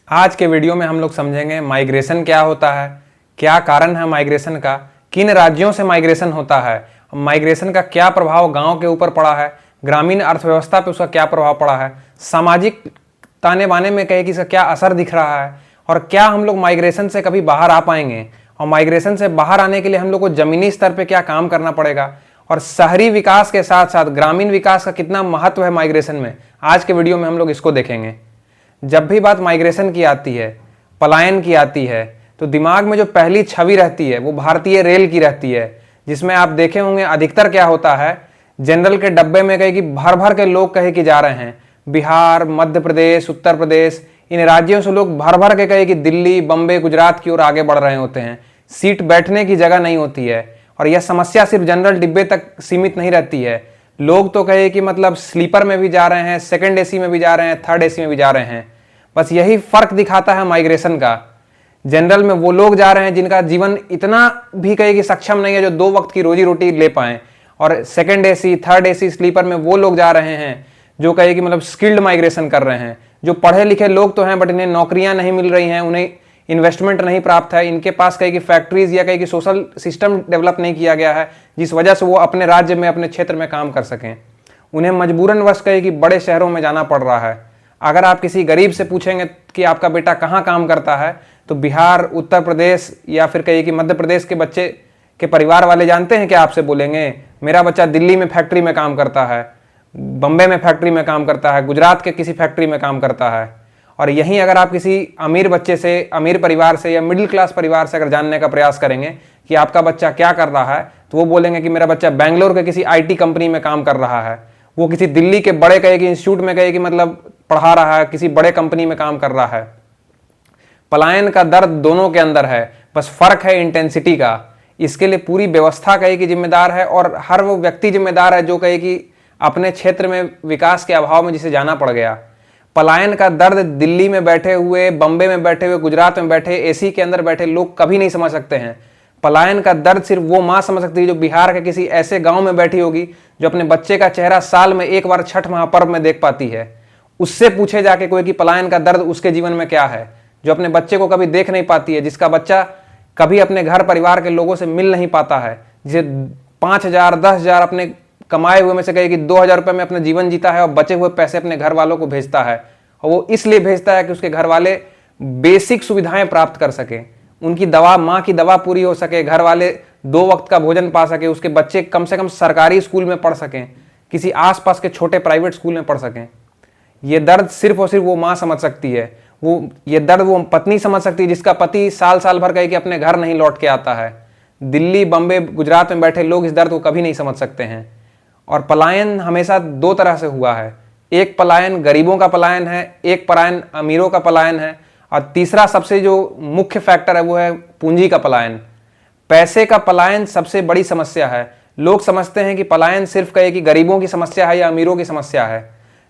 आज के वीडियो में हम लोग समझेंगे माइग्रेशन क्या होता है, क्या कारण है माइग्रेशन का, किन राज्यों से माइग्रेशन होता है, माइग्रेशन का क्या प्रभाव गांव के ऊपर पड़ा है, ग्रामीण अर्थव्यवस्था पे उसका क्या प्रभाव पड़ा है, सामाजिक ताने बाने में कहे कि इसका क्या असर दिख रहा है, और क्या हम लोग माइग्रेशन से कभी बाहर आ पाएंगे, और माइग्रेशन से बाहर आने के लिए हम लोग को जमीनी स्तर पर क्या काम करना पड़ेगा, और शहरी विकास के साथ साथ ग्रामीण विकास का कितना महत्व है माइग्रेशन में। आज के वीडियो में हम लोग इसको देखेंगे। जब भी बात माइग्रेशन की आती है, पलायन की आती है, तो दिमाग में जो पहली छवि रहती है वो भारतीय रेल की रहती है, जिसमें आप देखे होंगे अधिकतर क्या होता है, जनरल के डब्बे में कहे कि भर भर के लोग कहे कि जा रहे हैं। बिहार, मध्य प्रदेश, उत्तर प्रदेश, इन राज्यों से लोग भर भर के कहे कि दिल्ली, बम्बे, गुजरात की ओर आगे बढ़ रहे होते हैं। सीट बैठने की जगह नहीं होती है, और यह समस्या सिर्फ जनरल डिब्बे तक सीमित नहीं रहती है। लोग तो कहे कि मतलब स्लीपर में भी जा रहे हैं, सेकंड एसी में भी जा रहे हैं, थर्ड एसी में भी जा रहे हैं। बस यही फर्क दिखाता है माइग्रेशन का। जनरल में वो लोग जा रहे हैं जिनका जीवन इतना भी कहे कि सक्षम नहीं है जो 2 वक्त की रोजी रोटी ले पाएं, और second AC, third AC, sleeper में वो लोग जा रहे हैं जो कहे कि मतलब स्किल्ड माइग्रेशन कर रहे हैं, जो पढ़े लिखे लोग तो हैं बट इन्हें नौकरियां नहीं मिल रही हैं, उन्हें इन्वेस्टमेंट नहीं प्राप्त है, इनके पास कहीं की फैक्ट्रीज या कहीं की सोशल सिस्टम डेवलप नहीं किया गया है जिस वजह से वो अपने राज्य में, अपने क्षेत्र में काम कर सकें। उन्हें मजबूरन वश कहीं कि बड़े शहरों में जाना पड़ रहा है। अगर आप किसी गरीब से पूछेंगे कि आपका बेटा कहाँ काम करता है, तो बिहार, उत्तर प्रदेश या फिर कहीं कि मध्य प्रदेश के बच्चे के परिवार वाले जानते हैं कि आपसे बोलेंगे मेरा बच्चा दिल्ली में फैक्ट्री में काम करता है, बम्बे में फैक्ट्री में काम करता है, गुजरात के किसी फैक्ट्री में काम करता है। और यहीं अगर आप किसी अमीर बच्चे से, अमीर परिवार से या मिडिल क्लास परिवार से अगर जानने का प्रयास करेंगे कि आपका बच्चा क्या कर रहा है, तो वो बोलेंगे कि मेरा बच्चा बेंगलोर के किसी आईटी कंपनी में काम कर रहा है, वो किसी दिल्ली के बड़े कहे कि इंस्टीट्यूट में कहे कि मतलब पढ़ा रहा है, किसी बड़े कंपनी में काम कर रहा है। पलायन का दर्द दोनों के अंदर है, बस फर्क है इंटेंसिटी का। इसके लिए पूरी व्यवस्था कहे कि जिम्मेदार है, और हर वो व्यक्ति जिम्मेदार है जो कहे कि अपने क्षेत्र में विकास के अभाव में जिसे जाना पड़ गया। पलायन का दर्द दिल्ली में बैठे हुए, बम्बे में बैठे हुए, गुजरात में बैठे, एसी के अंदर बैठे लोग कभी नहीं समझ सकते हैं। पलायन का दर्द सिर्फ वो माँ समझ सकती है जो बिहार के किसी ऐसे गांव में बैठी होगी जो अपने बच्चे का चेहरा साल में एक बार छठ महापर्व में देख पाती है। उससे पूछे जाके कोई कि पलायन का दर्द उसके जीवन में क्या है, जो अपने बच्चे को कभी देख नहीं पाती है, जिसका बच्चा कभी अपने घर परिवार के लोगों से मिल नहीं पाता है, जिसे 5,000, 10,000 अपने कमाए हुए में से कहे कि 2,000 रुपये में अपना जीवन जीता है और बचे हुए पैसे अपने घर वालों को भेजता है। और वो इसलिए भेजता है कि उसके घर वाले बेसिक सुविधाएं प्राप्त कर सके, उनकी दवा, माँ की दवा पूरी हो सके, घर वाले 2 वक्त का भोजन पा सके, उसके बच्चे कम से कम सरकारी स्कूल में पढ़ सकें, किसी आसपास के छोटे प्राइवेट स्कूल में पढ़ सकें। ये दर्द सिर्फ और सिर्फ वो माँ समझ सकती है। ये दर्द वो पत्नी समझ सकती है जिसका पति साल साल भर कहे कि अपने घर नहीं लौट के आता है। दिल्ली, बम्बे, गुजरात में बैठे लोग इस दर्द को कभी नहीं समझ सकते हैं। और पलायन हमेशा 2 तरह से हुआ है। एक पलायन गरीबों का पलायन है, एक पलायन अमीरों का पलायन है, और तीसरा सबसे जो मुख्य फैक्टर है वो है पूंजी का पलायन। पैसे का पलायन सबसे बड़ी समस्या है। लोग समझते हैं कि पलायन सिर्फ कहे कि गरीबों की समस्या है या अमीरों की समस्या है।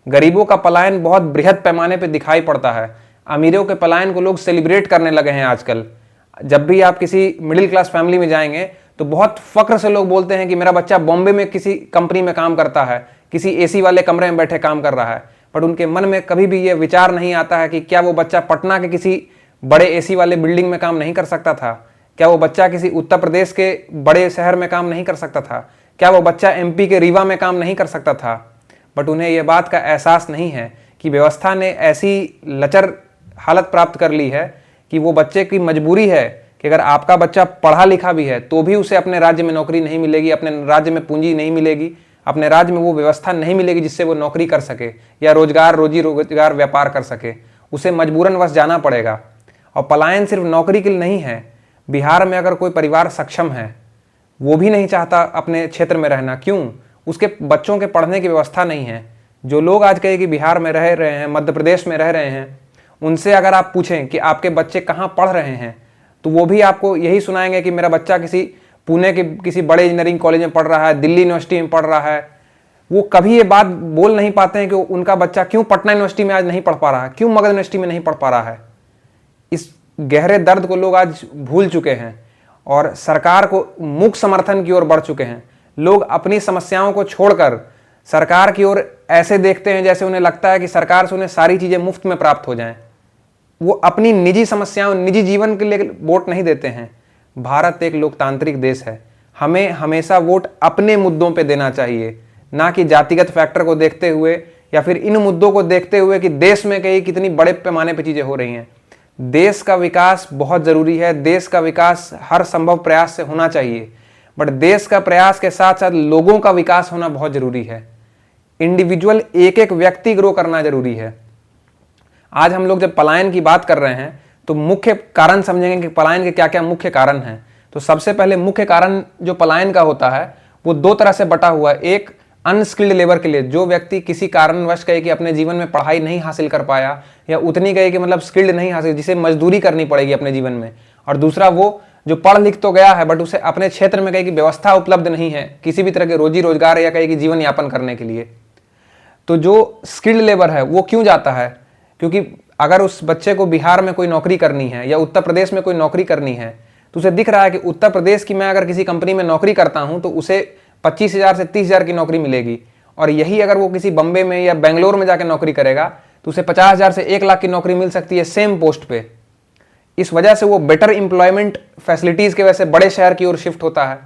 गरीबों का पलायन बहुत बृहद पैमाने पर दिखाई पड़ता है। अमीरों के पलायन को लोग सेलिब्रेट करने लगे हैं आजकल। जब भी आप किसी मिडिल क्लास फैमिली में जाएंगे तो बहुत फक्र से लोग बोलते हैं कि मेरा बच्चा बॉम्बे में किसी कंपनी में काम करता है, किसी एसी वाले कमरे में बैठे काम कर रहा है। बट उनके मन में कभी भी ये विचार नहीं आता है कि क्या वो बच्चा पटना के किसी बड़े एसी वाले बिल्डिंग में काम नहीं कर सकता था, क्या वो बच्चा किसी उत्तर प्रदेश के बड़े शहर में काम नहीं कर सकता था, क्या वो बच्चा एमपी के रीवा में काम नहीं कर सकता था। बट उन्हें यह बात का एहसास नहीं है कि व्यवस्था ने ऐसी लचर हालत प्राप्त कर ली है कि वो बच्चे की मजबूरी है कि अगर आपका बच्चा पढ़ा लिखा भी है तो भी उसे अपने राज्य में नौकरी नहीं मिलेगी, अपने राज्य में पूंजी नहीं मिलेगी, अपने राज्य में वो व्यवस्था नहीं मिलेगी जिससे वो नौकरी कर सके या रोजी रोजगार व्यापार कर सके। उसे मजबूरन वश जाना पड़ेगा। और पलायन सिर्फ नौकरी के लिए नहीं है। बिहार में अगर कोई परिवार सक्षम है, वो भी नहीं चाहता अपने क्षेत्र में रहना। क्यों? उसके बच्चों के पढ़ने की व्यवस्था नहीं है। जो लोग आज कहे कि बिहार में रह रहे हैं, मध्य प्रदेश में रह रहे हैं, उनसे अगर आप पूछें कि आपके बच्चे कहाँ पढ़ रहे हैं, तो वो भी आपको यही सुनाएंगे कि मेरा बच्चा किसी पुणे के किसी बड़े इंजीनियरिंग कॉलेज में पढ़ रहा है, दिल्ली यूनिवर्सिटी में पढ़ रहा है। वो कभी ये बात बोल नहीं पाते हैं कि उनका बच्चा क्यों पटना यूनिवर्सिटी में आज नहीं पढ़ पा रहा है, क्यों मगध यूनिवर्सिटी में नहीं पढ़ पा रहा है। इस गहरे दर्द को लोग आज भूल चुके हैं और सरकार को मूक समर्थन की ओर बढ़ चुके हैं। लोग अपनी समस्याओं को छोड़कर सरकार की ओर ऐसे देखते हैं जैसे उन्हें लगता है कि सरकार से उन्हें सारी चीज़ें मुफ्त में प्राप्त हो जाएं। वो अपनी निजी समस्याओं, निजी जीवन के लिए वोट नहीं देते हैं। भारत एक लोकतांत्रिक देश है, हमें हमेशा वोट अपने मुद्दों पे देना चाहिए, ना कि जातिगत फैक्टर को देखते हुए या फिर इन मुद्दों को देखते हुए कि देश में कहीं कितनी बड़े पैमाने पर चीजें हो रही हैं। देश का विकास बहुत जरूरी है, देश का विकास हर संभव प्रयास से होना चाहिए, बट देश का प्रयास के साथ साथ लोगों का विकास होना बहुत जरूरी है। इंडिविजुअल एक एक व्यक्ति ग्रो करना जरूरी है। आज हम लोग जब पलायन की बात कर रहे हैं तो मुख्य कारण समझेंगे कि पलायन के क्या क्या मुख्य कारण हैं। तो सबसे पहले मुख्य कारण जो पलायन का होता है वो दो तरह से बटा हुआ है। एक अनस्किल्ड लेबर के लिए, जो व्यक्ति किसी कारणवश कहे कि अपने जीवन में पढ़ाई नहीं हासिल कर पाया या उतनी कहे कि मतलब स्किल्ड नहीं हासिल, जिसे मजदूरी करनी पड़ेगी अपने जीवन में। और दूसरा वो जो पढ़ लिख तो गया है बट उसे अपने क्षेत्र में कहे कि व्यवस्था उपलब्ध नहीं है किसी भी तरह के रोजी रोजगार या कहे कि जीवन यापन करने के लिए। तो जो स्किल्ड लेबर है वो क्यों जाता है? क्योंकि अगर उस बच्चे को बिहार में कोई नौकरी करनी है या उत्तर प्रदेश में कोई नौकरी करनी है तो उसे दिख रहा है कि उत्तर प्रदेश की मैं अगर किसी कंपनी में नौकरी करता हूं तो उसे 25,000 से 30,000 की नौकरी मिलेगी, और यही अगर वो किसी बम्बे में या बेंगलोर में जाकर नौकरी करेगा तो उसे 50,000 से 1 लाख की नौकरी मिल सकती है सेम पोस्ट पे। इस वजह से वो बेटर इंप्लॉयमेंट फैसिलिटीज के वजह से बड़े शहर की ओर शिफ्ट होता है।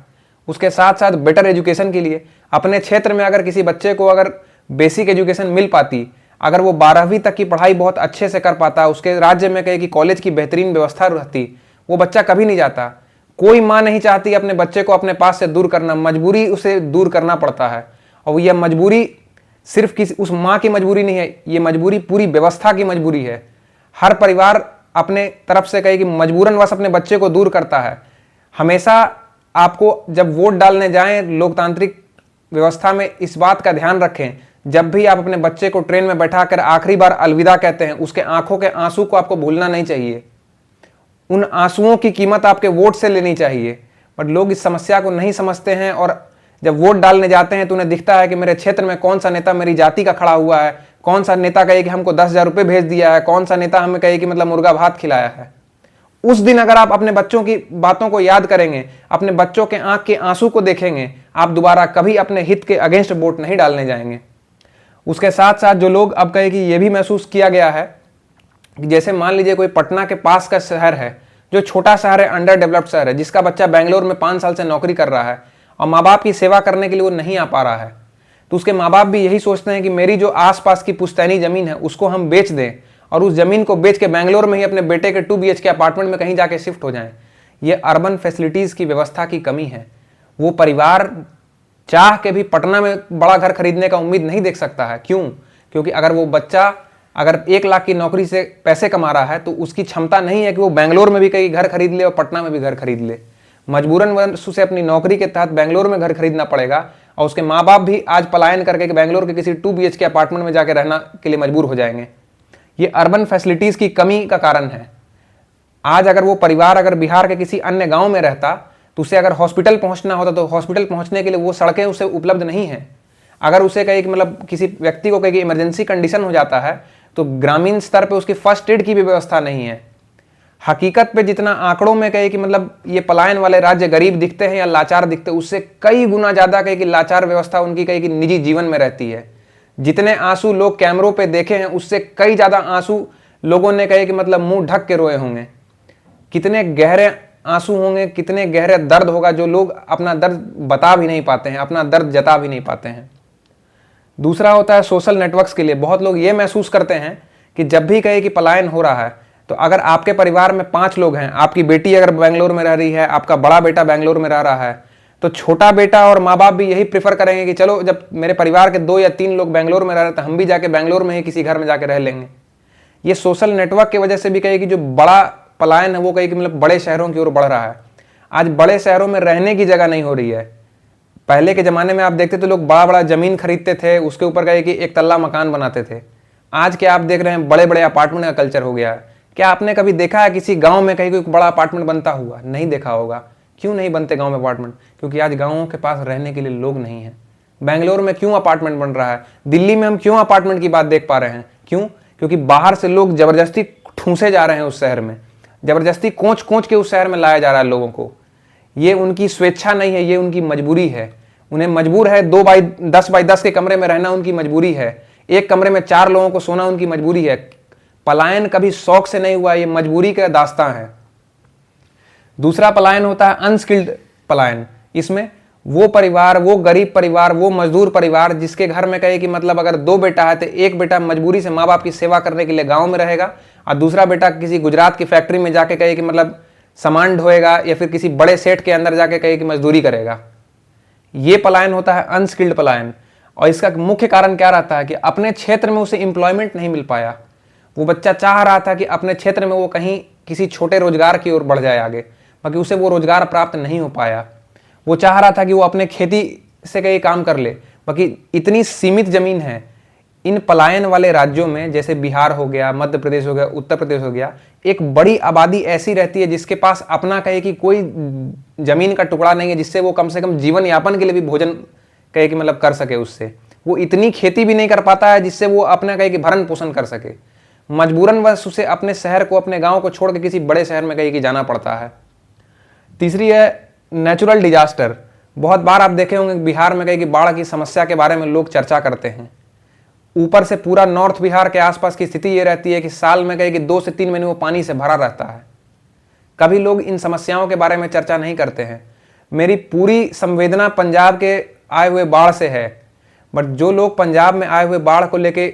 उसके साथ साथ बेटर एजुकेशन के लिए अपने क्षेत्र में अगर किसी बच्चे को अगर बेसिक एजुकेशन मिल पाती, अगर वो 12वीं तक की पढ़ाई बहुत अच्छे से कर पाता, उसके राज्य में कहे कि कॉलेज की बेहतरीन व्यवस्था रहती, वो बच्चा कभी नहीं जाता। कोई माँ नहीं चाहती अपने बच्चे को अपने पास से दूर करना, मजबूरी उसे दूर करना पड़ता है। और यह मजबूरी सिर्फ किसी उस माँ की मजबूरी नहीं है, ये मजबूरी पूरी व्यवस्था की मजबूरी है। हर परिवार अपने तरफ से कहे कि मजबूरन वश अपने बच्चे को दूर करता है। हमेशा आपको जब वोट डालने जाएं लोकतांत्रिक व्यवस्था में इस बात का ध्यान रखें, जब भी आप अपने बच्चे को ट्रेन में बैठाकर आखिरी बार अलविदा कहते हैं, उसके आंखों के आंसू को आपको भूलना नहीं चाहिए। उन आंसुओं की कीमत आपके वोट से लेनी चाहिए। बट लोग इस समस्या को नहीं समझते हैं, और जब वोट डालने जाते हैं तो उन्हें दिखता है कि मेरे क्षेत्र में कौन सा नेता मेरी जाति का खड़ा हुआ है, कौन सा नेता कहे कि हमको 10,000 रुपये भेज दिया है, कौन सा नेता हमें कहे कि मतलब मुर्गा भात खिलाया है। उस दिन अगर आप अपने बच्चों की बातों को याद करेंगे, अपने बच्चों के आंख के आंसू को देखेंगे, आप दोबारा कभी अपने हित के अगेंस्ट वोट नहीं डालने जाएंगे। उसके साथ साथ जो लोग अब कहे कि ये भी महसूस किया गया है कि जैसे मान लीजिए कोई पटना के पास का शहर है, जो छोटा शहर है, अंडर डेवलप्ड शहर है, जिसका बच्चा बेंगलोर में 5 साल से नौकरी कर रहा है और माँ बाप की सेवा करने के लिए वो नहीं आ पा रहा है, तो उसके माँ बाप भी यही सोचते हैं कि मेरी जो आसपास की पुश्तैनी जमीन है उसको हम बेच दें और उस जमीन को बेच के बेंगलोर में ही अपने बेटे के 2 BHK अपार्टमेंट में कहीं जाके शिफ्ट हो जाएं। ये अर्बन फैसिलिटीज़ की व्यवस्था की कमी है। वो परिवार चाह के भी पटना में बड़ा घर खरीदने का उम्मीद नहीं देख सकता है। क्यों? क्योंकि अगर वो बच्चा अगर 1 लाख की नौकरी से पैसे कमा रहा है तो उसकी क्षमता नहीं है कि वो बेंगलोर में भी कहीं घर खरीद ले और पटना में भी घर खरीद ले। मजबूरन उसे अपनी नौकरी के तहत बेंगलोर में घर खरीदना पड़ेगा, और उसके माँ बाप भी आज पलायन करके बेंगलोर के किसी 2 BHK अपार्टमेंट में जाकर रहना के लिए मजबूर हो जाएंगे। ये अर्बन फैसिलिटीज़ की कमी का कारण है। आज अगर वो परिवार अगर बिहार के किसी अन्य गाँव में रहता तो उसे अगर हॉस्पिटल पहुँचना होता तो हॉस्पिटल पहुँचने के लिए वो सड़कें उसे उपलब्ध नहीं हैं। अगर उसे कहे कि मतलब किसी व्यक्ति को कहे कि इमरजेंसी कंडीशन हो जाता है तो ग्रामीण स्तर पे उसकी फर्स्ट एड की भी व्यवस्था नहीं है। हकीकत पे जितना आंकड़ों में कहे कि मतलब ये पलायन वाले राज्य गरीब दिखते हैं या लाचार दिखते हैं, उससे कई गुना ज़्यादा कहे कि लाचार व्यवस्था उनकी कहे कि निजी जीवन में रहती है। जितने आंसू लोग कैमरों पे देखे हैं उससे कई ज़्यादा आंसू लोगों ने कहे कि मतलब मुंह ढक के रोए होंगे। कितने गहरे आंसू होंगे, कितने गहरे दर्द होगा जो लोग अपना दर्द बता भी नहीं पाते हैं, अपना दर्द जता भी नहीं पाते हैं। दूसरा होता है सोशल नेटवर्क्स के लिए। बहुत लोग ये महसूस करते हैं कि जब भी कहे कि पलायन हो रहा है तो अगर आपके परिवार में 5 लोग हैं, आपकी बेटी अगर बेंगलोर में रह रही है, आपका बड़ा बेटा बेंगलोर में रह रहा है, तो छोटा बेटा और माँ बाप भी यही प्रेफर करेंगे कि चलो जब मेरे परिवार के 2 या 3 लोग बेंगलोर में रह रहे हैं तो हम भी जाके बेंगलोर में ही किसी घर में जाके रह लेंगे। ये सोशल नेटवर्क की वजह से भी कहे कि जो बड़ा पलायन है वो कहे कि मतलब बड़े शहरों की ओर बढ़ रहा है। आज बड़े शहरों में रहने की जगह नहीं हो रही है। पहले के ज़माने में आप देखते थे लोग बड़ा बड़ा ज़मीन खरीदते थे, उसके ऊपर कहे कि 1 तल्ला मकान बनाते थे। आज क्या आप देख रहे हैं बड़े बड़े अपार्टमेंट का कल्चर हो गया है। क्या आपने कभी देखा है किसी गांव में कहीं कोई बड़ा अपार्टमेंट बनता हुआ? नहीं देखा होगा। क्यों नहीं बनते गांव में अपार्टमेंट? क्योंकि आज गांवों के पास रहने के लिए लोग नहीं हैं। बेंगलोर में क्यों अपार्टमेंट बन रहा है? दिल्ली में हम क्यों अपार्टमेंट की बात देख पा रहे हैं? क्यों? क्योंकि बाहर से लोग जबरदस्ती ठूंसे जा रहे हैं उस शहर में, जबरदस्ती कोच कोच के उस शहर में लाया जा रहा है लोगों को। ये उनकी स्वेच्छा नहीं है, ये उनकी मजबूरी है। उन्हें मजबूर है 2 बाई 10 बाई 10 के कमरे में रहना उनकी मजबूरी है। एक कमरे में 4 लोगों को सोना उनकी मजबूरी है। पलायन कभी शौक से नहीं हुआ, ये मजबूरी का दास्तां है। दूसरा पलायन होता है अनस्किल्ड पलायन। इसमें वो परिवार, वो गरीब परिवार, वो मजदूर परिवार जिसके घर में कहे कि मतलब अगर 2 बेटा है तो एक बेटा मजबूरी से माँ बाप की सेवा करने के लिए गांव में रहेगा और दूसरा बेटा किसी गुजरात की फैक्ट्री में जाके कहे कि मतलब सामान ढोएगा या फिर किसी बड़े सेठ के अंदर जाके कहे कि मजदूरी करेगा। ये पलायन होता है अनस्किल्ड पलायन। और इसका मुख्य कारण क्या रहता है कि अपने क्षेत्र में उसे एम्प्लॉयमेंट नहीं मिल पाया। वो बच्चा चाह रहा था कि अपने क्षेत्र में वो कहीं किसी छोटे रोजगार की ओर बढ़ जाए आगे, बाकी उसे वो रोजगार प्राप्त नहीं हो पाया। वो चाह रहा था कि वो अपने खेती से कहीं काम कर ले, बाकी इतनी सीमित जमीन है इन पलायन वाले राज्यों में, जैसे बिहार हो गया, मध्य प्रदेश हो गया, उत्तर प्रदेश हो गया, एक बड़ी आबादी ऐसी रहती है जिसके पास अपना कहे कि कोई जमीन का टुकड़ा नहीं है जिससे वो कम से कम जीवन यापन के लिए भी भोजन कहे कि मतलब कर सके। उससे वो इतनी खेती भी नहीं कर पाता है जिससे वो अपना कहे कि भरण पोषण कर सके। मजबूरन वश उसे अपने शहर को, अपने गांव को छोड़ के किसी बड़े शहर में कहे कि जाना पड़ता है। तीसरी है नेचुरल डिजास्टर। बहुत बार आप देखे होंगे बिहार में कहे कि बाढ़ की समस्या के बारे में लोग चर्चा करते हैं। ऊपर से पूरा नॉर्थ बिहार के आसपास की स्थिति ये रहती है कि साल में कहे कि 2 से 3 महीने वो पानी से भरा रहता है। कभी लोग इन समस्याओं के बारे में चर्चा नहीं करते हैं। मेरी पूरी संवेदना पंजाब के आए हुए बाढ़ से है, बट जो लोग पंजाब में आए हुए बाढ़ को लेके,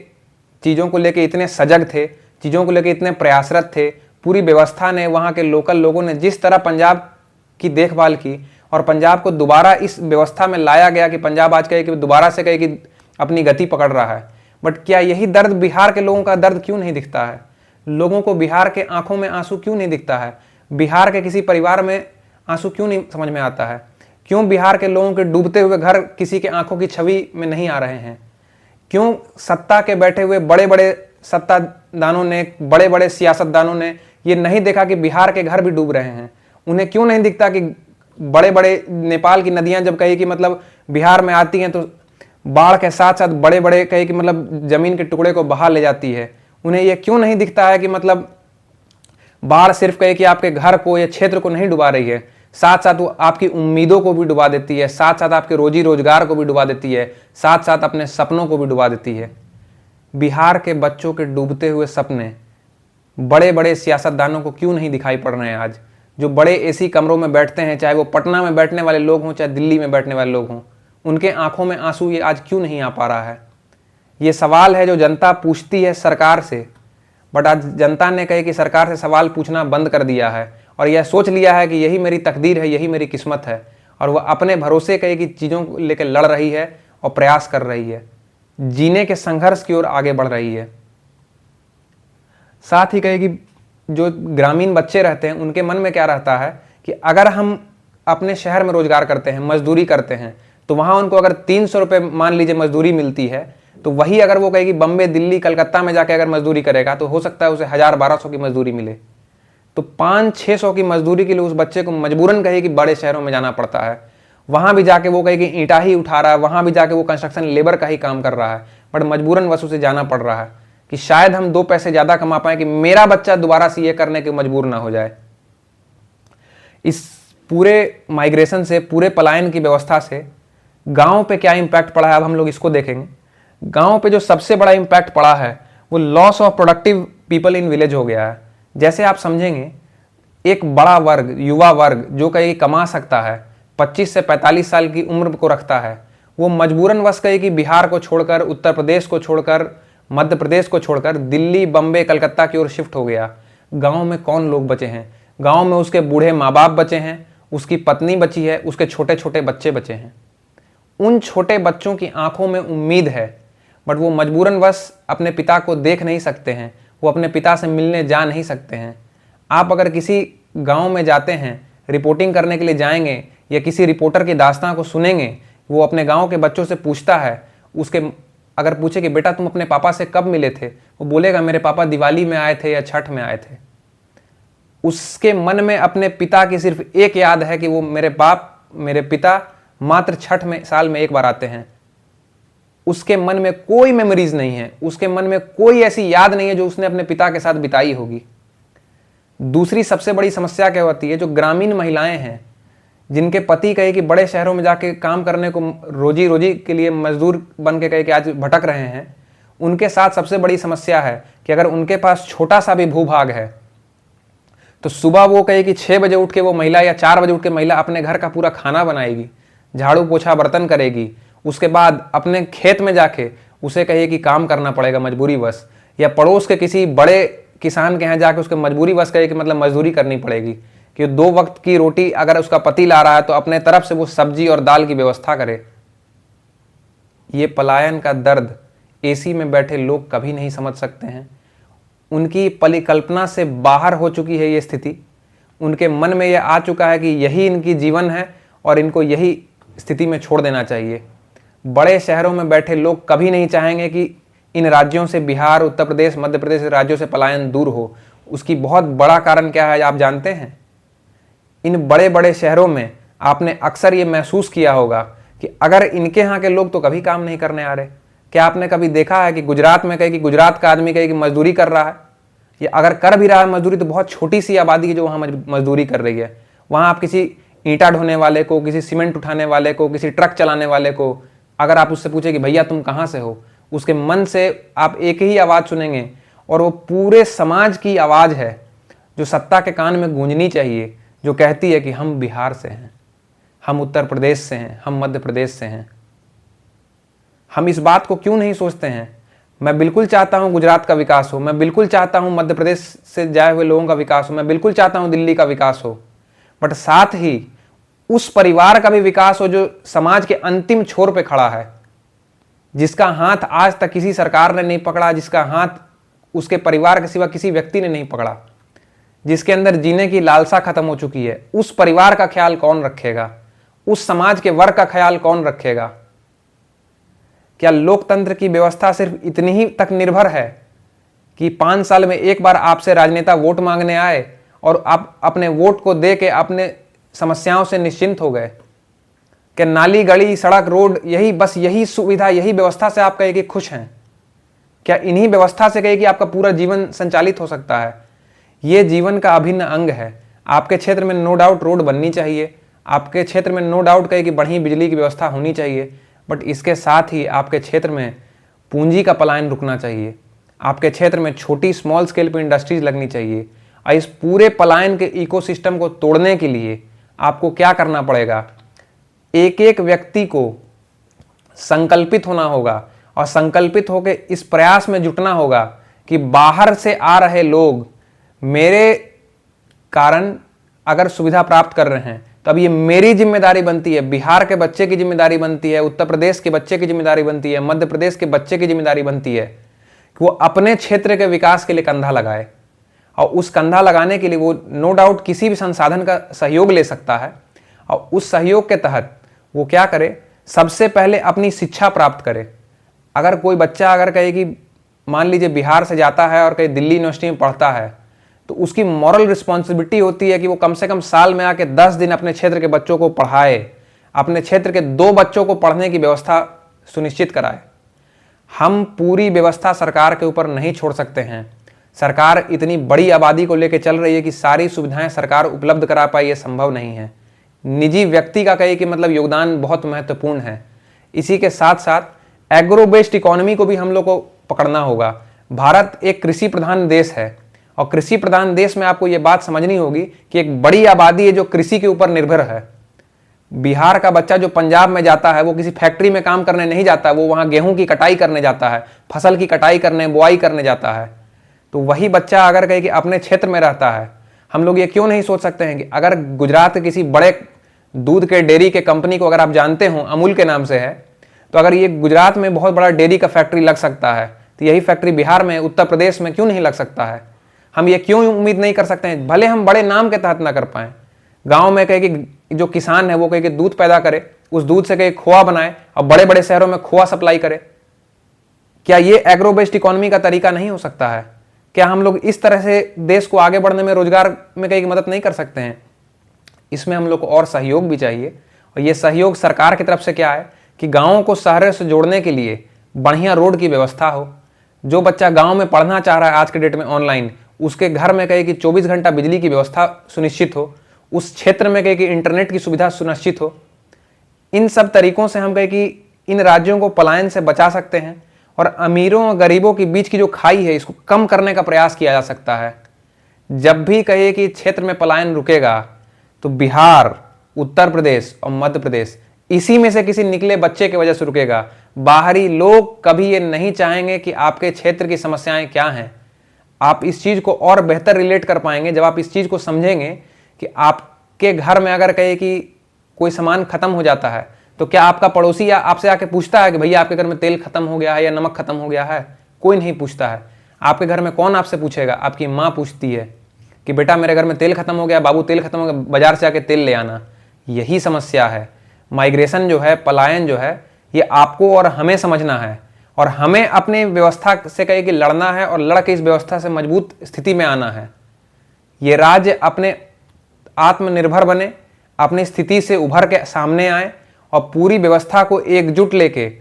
चीज़ों को लेके इतने सजग थे, चीज़ों को लेके इतने प्रयासरत थे, पूरी व्यवस्था ने, वहाँ के लोकल लोगों ने जिस तरह पंजाब की देखभाल की और पंजाब को दोबारा इस व्यवस्था में लाया गया कि पंजाब आज कहे कि दोबारा से कहे कि अपनी गति पकड़ रहा है। बट क्या यही दर्द बिहार के लोगों का दर्द क्यों नहीं दिखता है? लोगों को बिहार के आंखों में आंसू क्यों नहीं दिखता है? बिहार के किसी परिवार में आंसू क्यों नहीं समझ में आता है? क्यों बिहार के लोगों के डूबते हुए घर किसी के आंखों की छवि में नहीं आ रहे हैं? क्यों सत्ता के बैठे हुए बड़े बड़े सत्तादानों ने, बड़े बड़े सियासतदानों ने ये नहीं देखा कि बिहार के घर भी डूब रहे हैं? उन्हें क्यों नहीं दिखता कि बड़े बड़े नेपाल की नदियां जब कहे कि मतलब बिहार में आती हैं तो बाढ़ के साथ साथ बड़े बड़े कहे कि मतलब जमीन के टुकड़े को बहा ले जाती है? उन्हें यह क्यों नहीं दिखता है कि मतलब बाढ़ सिर्फ कहे कि आपके घर को या क्षेत्र को नहीं डुबा रही है, साथ साथ वो आपकी उम्मीदों को भी डुबा देती है, साथ साथ आपके रोजी रोजगार को भी डुबा देती है, साथ साथ अपने सपनों को भी डुबा देती है। बिहार के बच्चों के डूबते हुए सपने बड़े बड़े सियासतदानों को क्यों नहीं दिखाई पड़ रहे हैं आज? जो बड़े एसी कमरों में बैठते हैं, चाहे वो पटना में बैठने वाले लोग हों, चाहे दिल्ली में बैठने वाले लोग हों, उनके आंखों में आंसू ये आज क्यों नहीं आ पा रहा है? ये सवाल है जो जनता पूछती है सरकार से, बट आज जनता ने कहे कि सरकार से सवाल पूछना बंद कर दिया है और यह सोच लिया है कि यही मेरी तकदीर है, यही मेरी किस्मत है, और वह अपने भरोसे कहे कि चीज़ों को लेकर लड़ रही है और प्रयास कर रही है, जीने के संघर्ष की ओर आगे बढ़ रही है। साथ ही कहे कि जो ग्रामीण बच्चे रहते हैं उनके मन में क्या रहता है कि अगर हम अपने शहर में रोजगार करते हैं, मजदूरी करते हैं, तो वहाँ उनको अगर 300 रुपये मान लीजिए मजदूरी मिलती है, तो वही अगर वो कहेगी बम्बे, दिल्ली, कलकत्ता में जाके अगर मजदूरी करेगा तो हो सकता है उसे 1000-1200 की मजदूरी मिले। तो 500-600 की मजदूरी के लिए उस बच्चे को मजबूरन कहे कि बड़े शहरों में जाना पड़ता है। वहाँ भी जाके वो कहे कि ईंटा ही उठा रहा है, वहाँ भी जाके वो कंस्ट्रक्शन लेबर का ही काम कर रहा है, बट मजबूरन वश उसे जाना पड़ रहा है कि शायद हम 2 पैसे ज़्यादा कमा पाएँ कि मेरा बच्चा दोबारा से ये करने के मजबूर ना हो जाए। इस पूरे माइग्रेशन से, पूरे पलायन की व्यवस्था से गांव पे क्या इम्पैक्ट पड़ा है, अब हम लोग इसको देखेंगे। गांव पे जो सबसे बड़ा इम्पैक्ट पड़ा है वो loss of productive people in village हो गया है। जैसे आप समझेंगे, एक बड़ा वर्ग, युवा वर्ग जो कहीं कमा सकता है, 25 से 45 साल की उम्र को रखता है, वो मजबूरन वश कहे कि बिहार को छोड़कर, उत्तर प्रदेश को छोड़कर, मध्य प्रदेश को छोड़कर दिल्ली, बम्बे, कलकत्ता की ओर शिफ्ट हो गया। गांव में कौन लोग बचे हैं? गांव में उसके बूढ़े माँ बाप बचे हैं, उसकी पत्नी बची है, उसके छोटे छोटे बच्चे बचे हैं। उन छोटे बच्चों की आंखों में उम्मीद है, बट वो मजबूरन वश अपने पिता को देख नहीं सकते हैं, वो अपने पिता से मिलने जा नहीं सकते हैं। आप अगर किसी गांव में जाते हैं, रिपोर्टिंग करने के लिए जाएंगे या किसी रिपोर्टर की दास्तां को सुनेंगे, वो अपने गांव के बच्चों से पूछता है, उसके अगर पूछे कि बेटा तुम अपने पापा से कब मिले थे, वो बोलेगा मेरे पापा दिवाली में आए थे या छठ में आए थे। उसके मन में अपने पिता की सिर्फ एक याद है कि वो मेरे पिता मात्र छठ में साल में एक बार आते हैं। उसके मन में कोई मेमोरीज नहीं है, उसके मन में कोई ऐसी याद नहीं है जो उसने अपने पिता के साथ बिताई होगी। दूसरी सबसे बड़ी समस्या क्या होती है, जो ग्रामीण महिलाएं हैं जिनके पति कहे कि बड़े शहरों में जाके काम करने को, रोजी रोजी के लिए मजदूर बन के कहे कि आज भटक रहे हैं, उनके साथ सबसे बड़ी समस्या है कि अगर उनके पास छोटा सा भी भूभाग है तो सुबह वो कहे कि 6 बजे उठ के वो महिला या 4 बजे उठ के महिला अपने घर का पूरा खाना बनाएगी, झाड़ू पोछा बर्तन करेगी, उसके बाद अपने खेत में जाके उसे कहे कि काम करना पड़ेगा मजबूरीवश, या पड़ोस के किसी बड़े किसान के यहाँ जाके उसके मजबूरीवश कहे कि मतलब मजदूरी करनी पड़ेगी कि 2 वक्त की रोटी अगर उसका पति ला रहा है तो अपने तरफ से वो सब्जी और दाल की व्यवस्था करे। ये पलायन का दर्द एसी में बैठे लोग कभी नहीं समझ सकते हैं। उनकी परिकल्पना से बाहर हो चुकी है ये स्थिति। उनके मन में यह आ चुका है कि यही इनकी जीवन है और इनको यही स्थिति में छोड़ देना चाहिए। बड़े शहरों में बैठे लोग कभी नहीं चाहेंगे कि इन राज्यों से, बिहार, उत्तर प्रदेश, मध्य प्रदेश राज्यों से पलायन दूर हो। उसकी बहुत बड़ा कारण क्या है आप जानते हैं? इन बड़े बड़े शहरों में आपने अक्सर ये महसूस किया होगा कि अगर इनके यहाँ के लोग तो कभी काम नहीं करने आ रहे। क्या आपने कभी देखा है कि गुजरात में कहे कि गुजरात का आदमी कहे कि मजदूरी कर रहा है, या अगर कर भी रहा है मजदूरी तो बहुत छोटी सी आबादी है जो वहाँ मजदूरी कर रही है। वहाँ आप किसी ईंटा ढोने वाले को, किसी सीमेंट उठाने वाले को, किसी ट्रक चलाने वाले को अगर आप उससे पूछे कि भैया तुम कहाँ से हो, उसके मन से आप एक ही आवाज़ सुनेंगे और वो पूरे समाज की आवाज़ है जो सत्ता के कान में गूंजनी चाहिए, जो कहती है कि हम बिहार से हैं, हम उत्तर प्रदेश से हैं, हम मध्य प्रदेश से हैं। हम इस बात को क्यों नहीं सोचते हैं? मैं बिल्कुल चाहता हूं गुजरात का विकास हो, मैं बिल्कुल चाहता हूं मध्य प्रदेश से जाए हुए लोगों का विकास हो, मैं बिल्कुल चाहता हूं दिल्ली का विकास हो, बट साथ ही उस परिवार का भी विकास हो जो समाज के अंतिम छोर पे खड़ा है, जिसका हाथ आज तक किसी सरकार ने नहीं पकड़ा, जिसका हाथ उसके परिवार के सिवा किसी व्यक्ति ने नहीं पकड़ा, जिसके अंदर जीने की लालसा खत्म हो चुकी है। उस परिवार का ख्याल कौन रखेगा? उस समाज के वर्ग का ख्याल कौन रखेगा? क्या लोकतंत्र की व्यवस्था सिर्फ इतनी ही तक निर्भर है कि 5 साल में एक बार आपसे राजनेता वोट मांगने आए और आप अपने वोट को दे के अपने समस्याओं से निश्चिंत हो गए? क्या नाली, गली, सड़क, रोड, यही बस यही सुविधा, यही व्यवस्था से आप कहे कि खुश हैं? क्या इन्हीं व्यवस्था से कहे कि आपका पूरा जीवन संचालित हो सकता है? ये जीवन का अभिन्न अंग है। आपके क्षेत्र में नो डाउट रोड बननी चाहिए, आपके क्षेत्र में नो डाउट कहे कि बढ़िया बिजली की व्यवस्था होनी चाहिए, बट इसके साथ ही आपके क्षेत्र में पूंजी का पलायन रुकना चाहिए। आपके क्षेत्र में छोटी स्मॉल स्केल पर इंडस्ट्रीज लगनी चाहिए। और इस पूरे पलायन के इकोसिस्टम को तोड़ने के लिए आपको क्या करना पड़ेगा? एक एक व्यक्ति को संकल्पित होना होगा और संकल्पित होकर इस प्रयास में जुटना होगा कि बाहर से आ रहे लोग मेरे कारण अगर सुविधा प्राप्त कर रहे हैं तो अब ये मेरी जिम्मेदारी बनती है, बिहार के बच्चे की जिम्मेदारी बनती है, उत्तर प्रदेश के बच्चे की जिम्मेदारी बनती है, मध्य प्रदेश के बच्चे की जिम्मेदारी बनती है कि वो अपने क्षेत्र के विकास के लिए कंधा लगाए। और उस कंधा लगाने के लिए वो नो डाउट किसी भी संसाधन का सहयोग ले सकता है, और उस सहयोग के तहत वो क्या करे? सबसे पहले अपनी शिक्षा प्राप्त करे। अगर कोई बच्चा अगर कहे कि मान लीजिए बिहार से जाता है और कहीं दिल्ली यूनिवर्सिटी में पढ़ता है, तो उसकी मॉरल रिस्पॉन्सिबिलिटी होती है कि वो कम से कम साल में आके 10 दिन अपने क्षेत्र के बच्चों को पढ़ाए, अपने क्षेत्र के 2 बच्चों को पढ़ने की व्यवस्था सुनिश्चित कराए। हम पूरी व्यवस्था सरकार के ऊपर नहीं छोड़ सकते हैं। सरकार इतनी बड़ी आबादी को लेकर चल रही है कि सारी सुविधाएं सरकार उपलब्ध करा पाए, ये संभव नहीं है। निजी व्यक्ति का कहे कि मतलब योगदान बहुत महत्वपूर्ण है। इसी के साथ साथ एग्रो बेस्ड इकोनॉमी को भी हम लोग को पकड़ना होगा। भारत एक कृषि प्रधान देश है, और कृषि प्रधान देश में आपको ये बात समझनी होगी कि एक बड़ी आबादी है जो कृषि के ऊपर निर्भर है। बिहार का बच्चा जो पंजाब में जाता है वो किसी फैक्ट्री में काम करने नहीं जाता, वो वहाँ गेहूं की कटाई करने जाता है, फसल की कटाई करने, बुआई करने जाता है। तो वही बच्चा अगर कहे कि अपने क्षेत्र में रहता है, हम लोग ये क्यों नहीं सोच सकते हैं कि अगर गुजरात के किसी बड़े दूध के डेयरी के कंपनी को अगर आप जानते हो, अमूल के नाम से है, तो अगर ये गुजरात में बहुत बड़ा डेयरी का फैक्ट्री लग सकता है तो यही फैक्ट्री बिहार में, उत्तर प्रदेश में क्यों नहीं लग सकता है? हम ये क्यों उम्मीद नहीं कर सकते हैं? भले हम बड़े नाम के तहत ना कर पाए, गांव में कहे कि जो किसान है वो कहे कि दूध पैदा करे, उस दूध से कहे खोआ बनाए और बड़े बड़े शहरों में खोआ सप्लाई करे। क्या ये एग्रो बेस्ड इकोनॉमी का तरीका नहीं हो सकता है? क्या हम लोग इस तरह से देश को आगे बढ़ने में, रोजगार में कहीं मदद नहीं कर सकते हैं? इसमें हम लोग को और सहयोग भी चाहिए, और ये सहयोग सरकार की तरफ से क्या है कि गाँवों को शहरों से जोड़ने के लिए बढ़िया रोड की व्यवस्था हो। जो बच्चा गाँव में पढ़ना चाह रहा है आज के डेट में ऑनलाइन, उसके घर में कहे कि 24 घंटा बिजली की व्यवस्था सुनिश्चित हो, उस क्षेत्र में कहे कि इंटरनेट की सुविधा सुनिश्चित हो। इन सब तरीकों से हम कहे कि इन राज्यों को पलायन से बचा सकते हैं और अमीरों और गरीबों के बीच की जो खाई है इसको कम करने का प्रयास किया जा सकता है। जब भी कहे कि क्षेत्र में पलायन रुकेगा तो बिहार, उत्तर प्रदेश और मध्य प्रदेश इसी में से किसी निकले बच्चे की वजह से रुकेगा। बाहरी लोग कभी ये नहीं चाहेंगे कि आपके क्षेत्र की समस्याएं क्या हैं। आप इस चीज़ को और बेहतर रिलेट कर पाएंगे जब आप इस चीज़ को समझेंगे कि आपके घर में अगर कहे कि कोई सामान खत्म हो जाता है तो क्या आपका पड़ोसी या आपसे आके पूछता है कि भैया आपके घर में तेल खत्म हो गया है या नमक खत्म हो गया है? कोई नहीं पूछता है। आपके घर में कौन आपसे पूछेगा? आपकी माँ पूछती है कि बेटा मेरे घर में तेल खत्म हो गया, बाबू तेल खत्म हो गया, बाजार से आके तेल ले आना। यही समस्या है। माइग्रेशन जो है, पलायन जो है, ये आपको और हमें समझना है और हमें अपने व्यवस्था से कहे कि लड़ना है और लड़ के इस व्यवस्था से मजबूत स्थिति में आना है। ये राज्य अपने आत्मनिर्भर बने, अपनी स्थिति से उभर के सामने आए और पूरी व्यवस्था को एकजुट लेके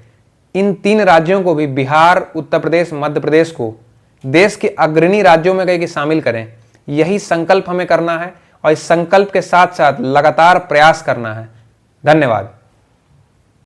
इन 3 राज्यों को भी, बिहार, उत्तर प्रदेश, मध्य प्रदेश को देश के अग्रणी राज्यों में कहे कि शामिल करें। यही संकल्प हमें करना है और इस संकल्प के साथ साथ लगातार प्रयास करना है। धन्यवाद।